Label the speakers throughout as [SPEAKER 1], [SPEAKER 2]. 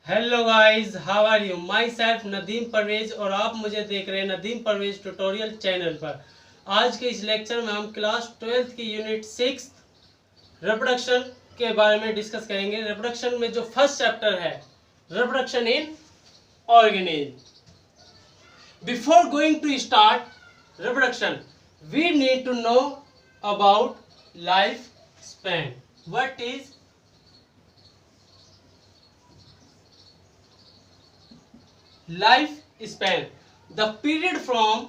[SPEAKER 1] Hello guys, how are you? Myself Nadeem Parvez और आप मुझे देख रहे हैं नदीम परवेज ट्यूटोरियल चैनल पर। आज के इस लेक्चर में हम क्लास 12th की यूनिट 6 रिप्रोडक्शन के बारे में डिस्कस करेंगे। रिप्रोडक्शन में जो फर्स्ट चैप्टर है, reproduction in organism. Before going to start reproduction, we need to know about life span. What is life span? The period from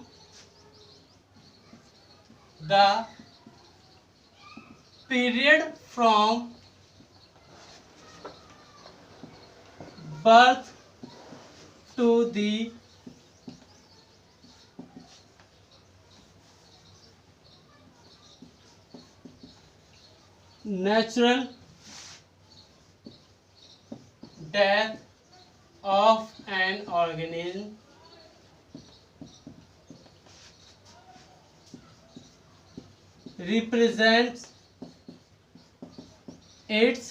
[SPEAKER 1] birth to the natural death of an organism represents its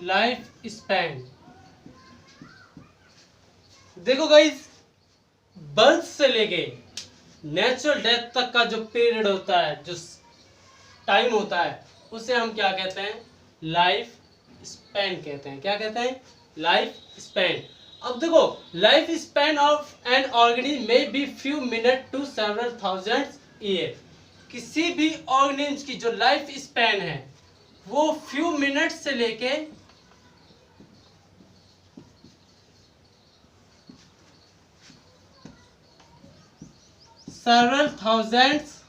[SPEAKER 1] life span. देखो guys, birth से लेके natural death तक का जो period होता है, जो time होता है, उसे हम क्या कहते हैं? लाइफ स्पैन कहते हैं। क्या कहते हैं? Life span. अब देखो, life span of an organism may be few minute to several thousand year. किसी भी ऑर्गेनिज्म की जो लाइफ स्पैन है वो फ्यू मिनट से लेके सेवरल थाउजेंड्स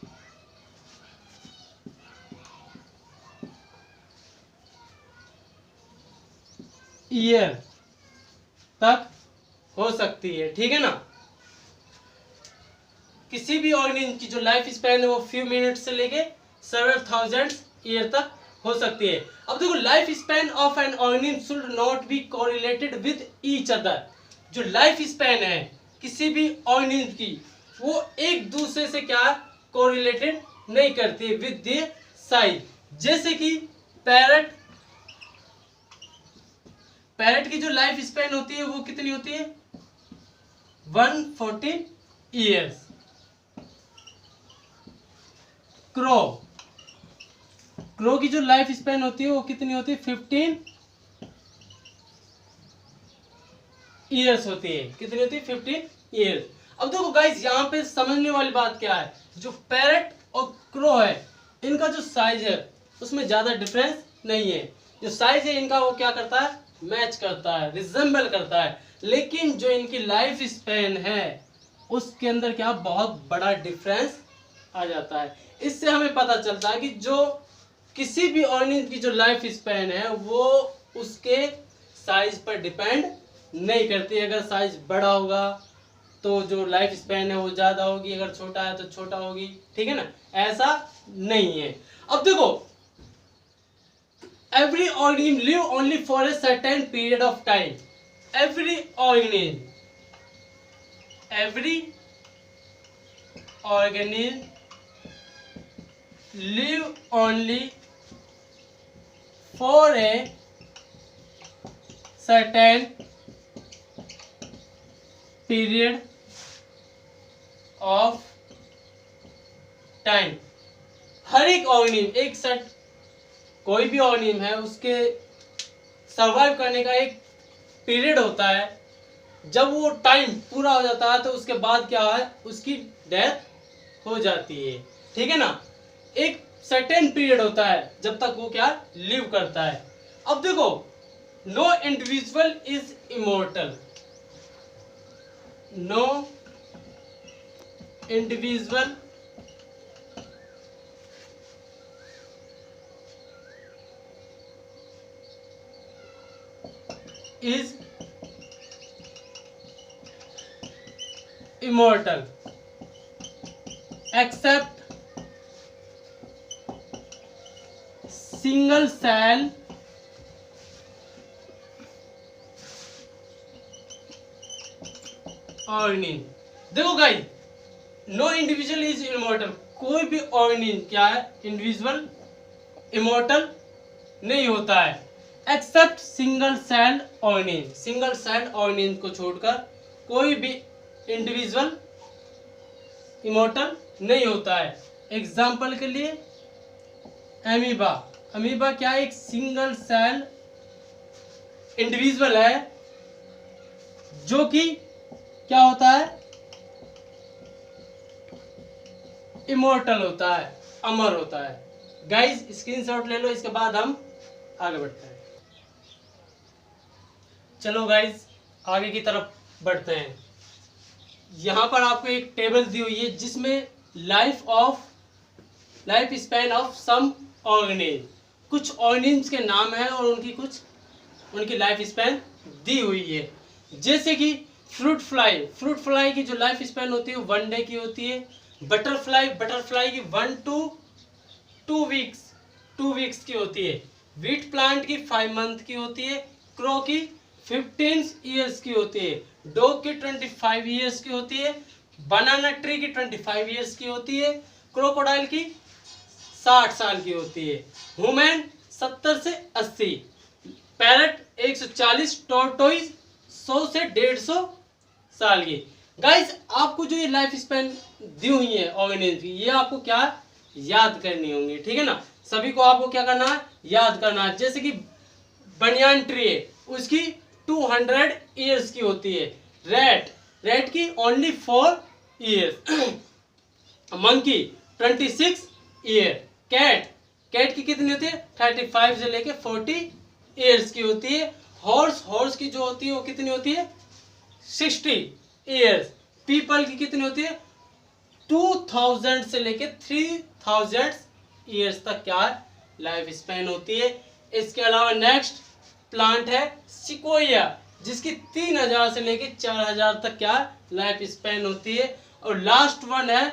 [SPEAKER 1] ईयर तक हो सकती है। ठीक है ना? किसी भी ऑर्गेनिज्म की जो लाइफ स्पैन है वो फ्यू मिनट से लेके सेवरल थाउजेंड ईयर तक हो सकती है। अब देखो, life span of an organism should not be correlated with each other. जो लाइफ स्पैन है किसी भी ऑर्गेनिज्म की, वो एक दूसरे से क्या कोरिलेटेड नहीं करती विद द साइज। जैसे कि पैरट की जो लाइफ स्पैन होती है वो कितनी होती है? 114 ईयर्स। क्रो की जो लाइफ स्पैन होती है वो कितनी होती है? 15 ईयर्स होती है। कितनी होती है? 15 ईयर्स। अब देखो गाइस, यहाँ पे समझने वाली बात क्या है, जो पैरट और क्रो है इनका जो साइज है उसमें ज्यादा डिफरेंस नहीं है। जो साइज है इनका वो क्या करता है? मैच करता है, रिजेंबल करता है। लेकिन जो इनकी लाइफ स्पैन है उसके अंदर क्या बहुत बड़ा डिफरेंस आ जाता है। इससे हमें पता चलता है कि जो किसी भी ऑर्गेनिज्म की जो लाइफ स्पैन है वो उसके साइज पर डिपेंड नहीं करती। अगर साइज बड़ा होगा तो जो लाइफ स्पैन है वो ज्यादा होगी, अगर छोटा है तो छोटा होगी। ठीक है ना? ऐसा नहीं है। अब देखो, every organism live only for a certain period of time. Every organism live only for a certain period of time. हर एक ऑर्गेनिज्म, कोई भी ऑर्गेनिज्म है उसके सर्वाइव करने का एक पीरियड होता है। जब वो टाइम पूरा हो जाता है तो उसके बाद क्या है? उसकी डेथ हो जाती है। ठीक है ना? एक सर्टेन पीरियड होता है जब तक वो क्या लिव करता है। अब देखो, no individual is immortal. No individual is immortal except single cell organism। देखो guys, no individual is immortal. कोई भी ऑर्गेनिज्म क्या है? इंडिविजुअल इमोर्टल नहीं होता है। Except single celled organism, single celled organism को छोड़कर कोई भी इंडिविजुअल इमोर्टल नहीं होता है। एग्जाम्पल के लिए अमीबा, अमीबा क्या एक सिंगल सेल इंडिविजुअल है जो कि क्या होता है, इमोर्टल होता है, अमर होता है। गाइस स्क्रीनशॉट ले लो, इसके बाद हम आगे बढ़ते हैं। चलो गाइस आगे की तरफ बढ़ते हैं। यहाँ पर आपको एक टेबल दी हुई है जिसमें life span of some organism, कुछ ऑर्गेनिज्म के नाम है और उनकी लाइफ स्पैन दी हुई है। जैसे कि फ्रूट फ्लाई की जो लाइफ स्पैन होती है 1 डे की होती है। बटरफ्लाई की 1 to 2 वीक्स की होती है। व्हीट प्लांट की 5 मंथ की होती है। क्रो की 15 ईयर्स की होती है। डॉग की 25 ईयर्स की होती है। बनाना ट्री की 25 ईयर्स की होती है। क्रोकोडाइल की 60 साल की होती है। ह्यूमन 70 से 80, पैरट 140, टॉर्टोइज 100 से 150 साल की। गाइस आपको जो ये लाइफ स्पैन दी हुई है ऑर्गेनिज्म की, ये आपको क्या याद करनी होंगी, ठीक है ना। सभी को आपको क्या करना है, याद करना है। जैसे कि बनियान ट्री है, उसकी 200 ईयर्स की होती है। रेट की only 4 years. Monkey 26 year. Cat की कितनी होती है, 35 से लेके 40 ईयर्स की होती है। हॉर्स की जो होती है वो कितनी होती है, 60 ईयर्स। पीपल की कितनी होती है, 2000 से लेके 3000 ईयर्स तक क्या लाइफ स्पैन होती है। इसके अलावा नेक्स्ट प्लांट है सिकोया, जिसकी 3000 से लेके 4000 तक क्या लाइफ स्पैन होती है। और लास्ट वन है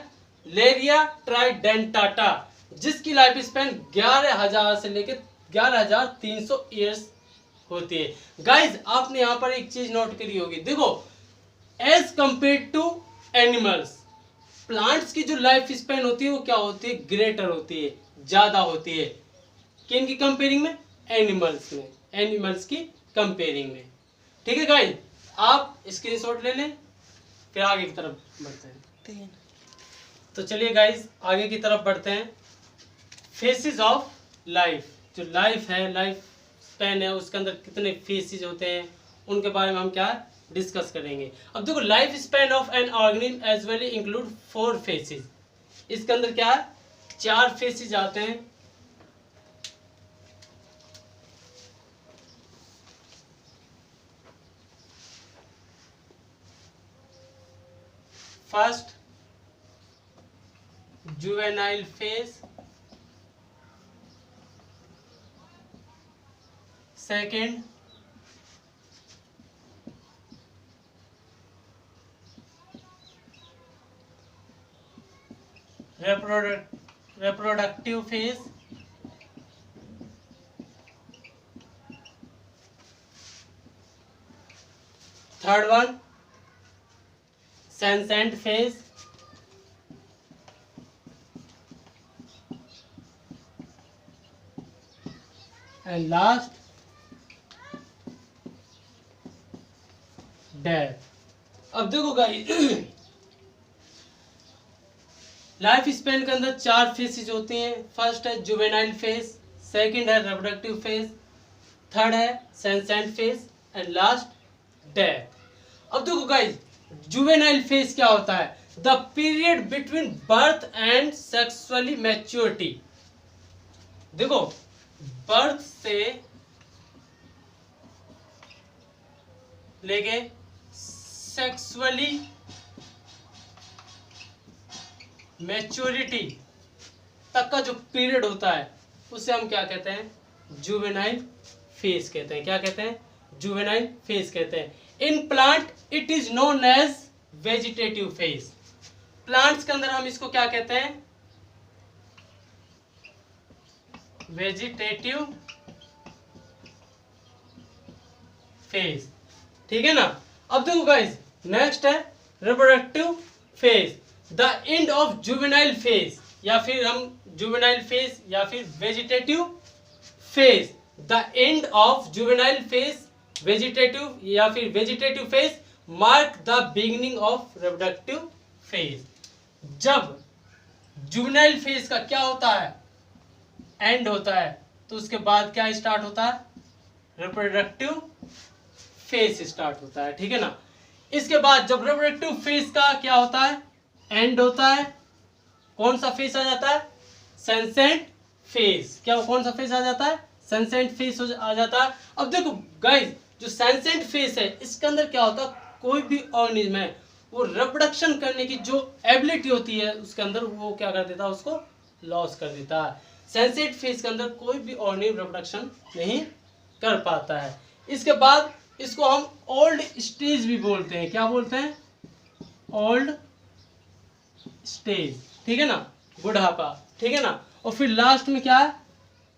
[SPEAKER 1] लेरिया ट्राइडेंटाटा, जिसकी लाइफ स्पैन 11000 से लेके 11300 ईयर्स होती है। गाइज आपने यहाँ पर एक चीज नोट करी होगी, देखो as compare to animals, plants की जो लाइफ स्पैन होती है वो क्या होती है, ग्रेटर होती है, ज्यादा होती है। किन की कंपेयरिंग में, एनिमल्स की कंपेयरिंग में। ठीक है गाइज, आप स्क्रीनशॉट ले लें, फिर आगे की तरफ बढ़ते हैं। तो चलिए गाइज आगे की तरफ बढ़ते हैं। फेसेस ऑफ लाइफ, जो लाइफ स्पैन है उसके अंदर कितने फेसेस होते हैं उनके बारे में हम क्या डिस्कस करेंगे। अब देखो life span of an organism as well include 4 phases. इसके अंदर क्या है, 4 फेसेस आते हैं। First juvenile phase, second reproductive phase, third one senescent phase, and last death। अब देखो गाइस लाइफ स्पैन के अंदर 4 फेसेस होती हैं। फर्स्ट है जुवेनाइल फेज, सेकंड है रिप्रोडक्टिव फेज, थर्ड है सेंसेंट फेज एंड लास्ट डेथ। अब देखो गाइस जुवेनाइल फेज क्या होता है, the period between birth and sexually maturity. देखो बर्थ से लेके सेक्सुअली मैच्योरिटी तक का जो पीरियड होता है उसे हम क्या कहते हैं, जुवेनाइल फेज कहते हैं। क्या कहते हैं, जुवेनाइल फेज कहते हैं। In plant it is known as vegetative phase. Plants के अंदर हम इसको क्या कहते हैं, वेजिटेटिव फेज। ठीक है ना। अब देखो गाइस नेक्स्ट है reproductive phase, the end of juvenile phase, या फिर हम जुवेनाइल फेज या फिर vegetative phase the end of juvenile phase vegetative या फिर vegetative phase mark the beginning of reproductive phase. जब जुवेनाइल फेज का क्या होता है, एंड होता है, तो उसके बाद क्या स्टार्ट होता है, रिप्रोडक्टिव फेज स्टार्ट होता है, ठीक है ना। इसके बाद जब रिप्रोडक्टिव फेज का क्या होता है, एंड होता है, कौन सा फेज आ जाता है, सेंसेंट फेज। क्या कौन सा फेज आ जाता है, सेंसेंट फेज आ जाता है। अब देखो गाइस, जो सेंसेंट फेज है इसके अंदर क्या होता है, कोई भी ऑर्गेनिज्म है वो रिप्रोडक्शन करने की जो एबिलिटी होती है उसके अंदर वो क्या कर देता है, उसको लॉस कर देता है। सेंसेंट फेज के अंदर कोई भी ऑर्गेनिज्म रिप्रोडक्शन नहीं कर पाता है। इसके बाद इसको हम ओल्ड स्टेज भी बोलते हैं। क्या बोलते हैं, ओल्ड स्टेज, ठीक है ना, बुढ़ापा, ठीक है ना। और फिर लास्ट में क्या है,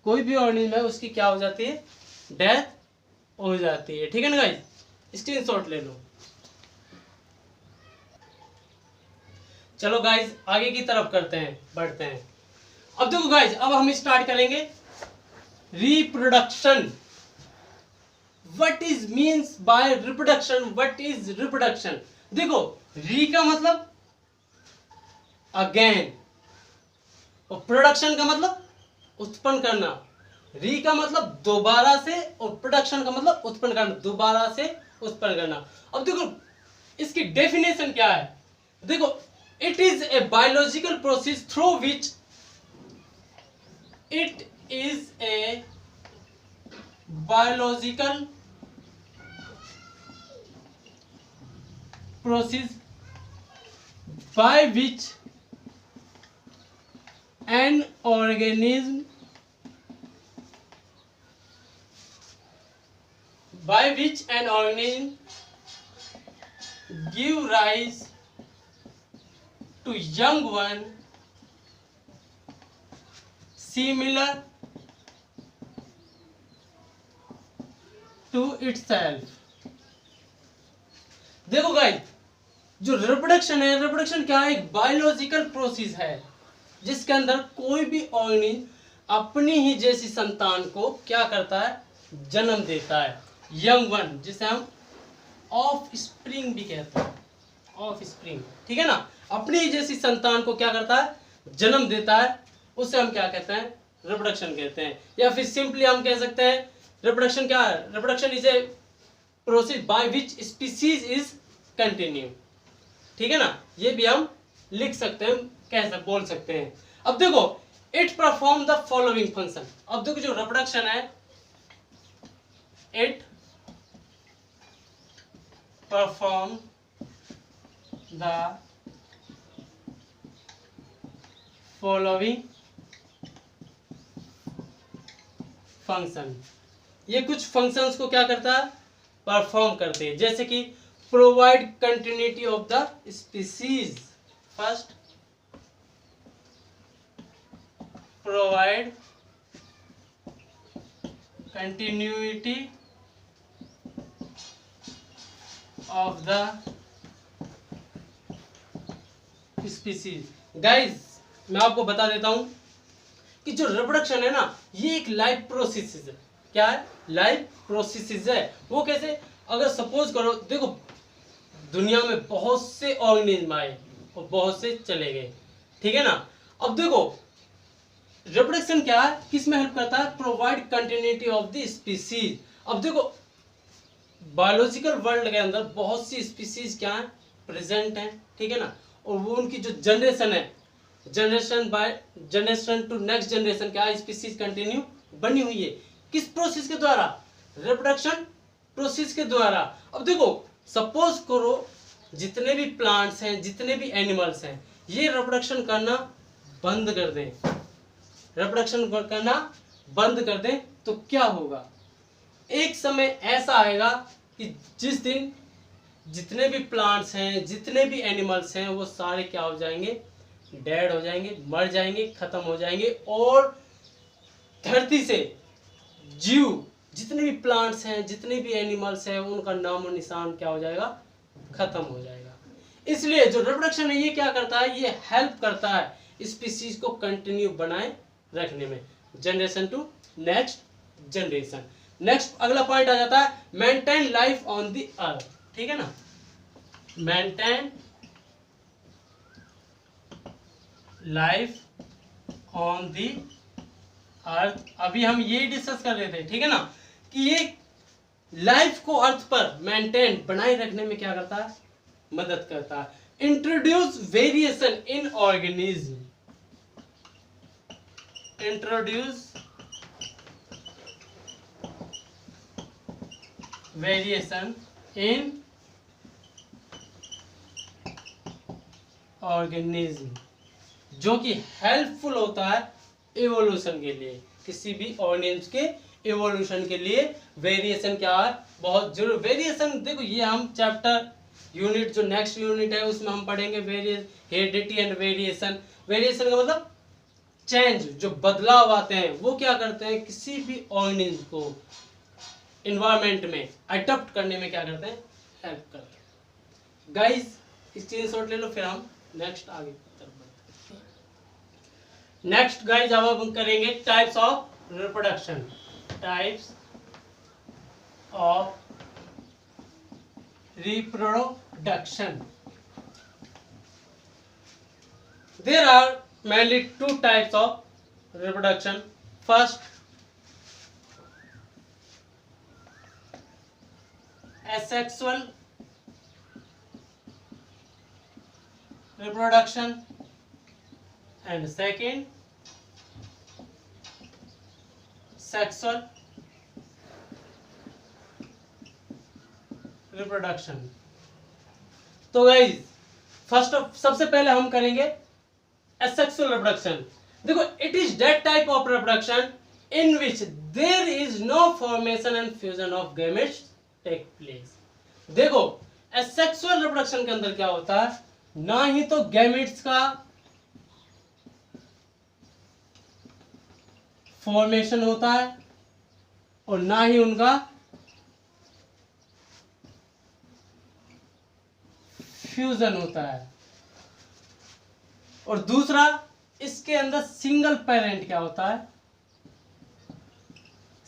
[SPEAKER 1] कोई भी ऑर्गेनिज्म है उसकी क्या हो जाती है, डेथ हो जाती है, ठीक है ना गाइस। स्क्रीनशॉट ले लो। चलो गाइस आगे की तरफ करते हैं, बढ़ते हैं। अब देखो गाइस, अब हम स्टार्ट करेंगे reproduction. What is means by reproduction, what is reproduction. देखो री का मतलब अगेन, और प्रोडक्शन का मतलब उत्पन्न करना। री का मतलब दोबारा से, और प्रोडक्शन का मतलब उत्पन्न करना, दोबारा से उत्पन्न करना। अब देखो इसकी डेफिनेशन क्या है, देखो it is a biological process through which, it is a biological process by which an organism give rise to young one similar to itself। देखो गाइस, जो रिप्रोडक्शन है, रिप्रोडक्शन क्या है, एक बायोलॉजिकल प्रोसेस है जिसके अंदर कोई भी ऑर्गेनिज्म अपनी ही जैसी संतान को क्या करता है, जन्म देता है, यंग वन, जिसे हम ऑफ स्प्रिंग भी कहते हैं, ऑफ स्प्रिंग, ठीक है ना। अपनी ही जैसी संतान को क्या करता है, जन्म देता है, उसे हम क्या कहते हैं, रिप्रोडक्शन कहते हैं। या फिर सिंपली हम कह सकते हैं रिप्रोडक्शन क्या है, reproduction is a process by which species is continue, ठीक है ना। ये भी हम लिख सकते हैं, बोल सकते हैं। अब देखो it perform the following function. अब देखो जो रिप्रोडक्शन है, it perform the following function. ये कुछ फंक्शंस को क्या करता है, परफॉर्म करते हैं, जैसे कि provide continuity of the species. First, provide continuity of the species. Guys मैं आपको बता देता हूं कि जो रिप्रोडक्शन है ना, ये एक लाइफ प्रोसेस है। क्या है, लाइफ प्रोसेस है। वो कैसे, अगर सपोज करो, देखो दुनिया में बहुत से ऑर्गेनिज्म आए और बहुत से चले गए, ठीक है ना। अब देखो रिप्रोडक्शन क्या है, किस में हेल्प करता है, provide continuity of the species. अब देखो बायोलॉजिकल वर्ल्ड के अंदर बहुत सी स्पीसीज क्या है, प्रेजेंट है, ठीक है ना। और वो उनकी जो जनरेशन है, generation by generation to next generation क्या है, स्पीसीज कंटिन्यू बनी हुई है, किस प्रोसेस के द्वारा, रिप्रोडक्शन प्रोसेस के द्वारा। अब देखो सपोज करो जितने भी प्लांट्स हैं, जितने भी एनिमल्स हैं, ये रिप्रोडक्शन करना बंद कर दें, रिप्रोडक्शन करना बंद कर दें, तो क्या होगा, एक समय ऐसा आएगा कि जिस दिन जितने भी प्लांट्स हैं, जितने भी एनिमल्स हैं, वो सारे क्या हो जाएंगे, डेड हो जाएंगे, मर जाएंगे, खत्म हो जाएंगे। और धरती से जीव, जितने भी प्लांट्स हैं, जितने भी एनिमल्स हैं, उनका नामो निशान क्या हो जाएगा, खत्म हो जाएगा। इसलिए जो रिप्रोडक्शन है ये क्या करता है, ये हेल्प करता है स्पीसीज को कंटिन्यू बनाए रखने में, generation to next generation. Next अगला पॉइंट आ जाता है maintain life on the earth, ठीक है ना, maintain life on the earth. अभी हम ये डिस्कस कर रहे थे, ठीक है ना, कि ये लाइफ को अर्थ पर मेंटेन बनाए रखने में क्या करता है, मदद करता है। Introduce variation in organism, introduce variation in organism, जो कि हेल्पफुल होता है इवोल्यूशन के लिए, किसी भी ऑर्गेनिज्म के इवोल्यूशन के लिए वेरिएशन क्या है, बहुत जरूर। वेरिएशन देखो ये हम चैप्टर यूनिट जो नेक्स्ट यूनिट है उसमें हम पढ़ेंगे हेरिडिटी एंड वेरिएशन। वेरिएशन का मतलब चेंज, जो बदलाव आते हैं वो क्या करते हैं, किसी भी ऑर्गेनिज्म को इन्वायरमेंट में अडॉप्ट करने में क्या करते हैं, हेल्प करते हैं। गाइस स्क्रीनशॉट ले लो, फिर हम नेक्स्ट आगे तरफ बढ़ते हैं। नेक्स्ट गाइस अब हम करेंगे types of reproduction, types of reproduction. There are mainly two types of reproduction. First, asexual reproduction, and second, sexual reproduction. तो गाइस सबसे पहले हम करेंगे एसेक्सुअल रिप्रोडक्शन। देखो it is that type of reproduction in which there is no formation and fusion of gametes take place. देखो asexual reproduction के अंदर क्या होता है, ना ही तो गैमेट्स का फॉर्मेशन होता है और ना ही उनका फ्यूजन होता है, और दूसरा इसके अंदर सिंगल पेरेंट क्या होता है,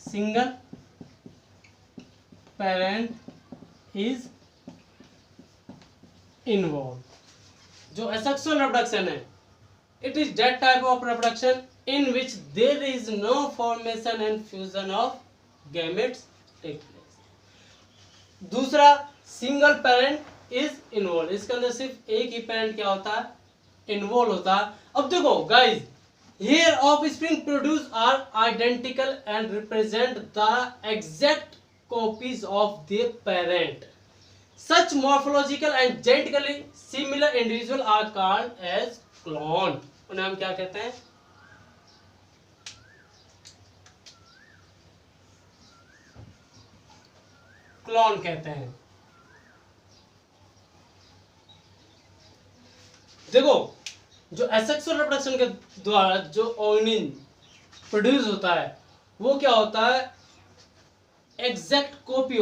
[SPEAKER 1] सिंगल पेरेंट इज इन्वॉल्व। जो एसेक्सुअल रिप्रोडक्शन है, it is that type of reproduction in which there is no formation and fusion of gametes take place. दूसरा सिंगल पेरेंट इज इन्वॉल्व, इसके अंदर सिर्फ एक ही पेरेंट क्या होता है, इन्वॉल्व होता है। अब देखो guys, here offspring produce are identical and represent the exact copies of their parent. Such morphological and genetically similar individual are called as clone. उन्हें हम क्या कहते हैं, क्लोन कहते हैं। देखो जो एसेक्सुअल रिप्रोडक्शन के द्वारा जो ऑर्गेनिज्म प्रोड्यूस होता है वो क्या होता है, एग्जैक्ट कॉपी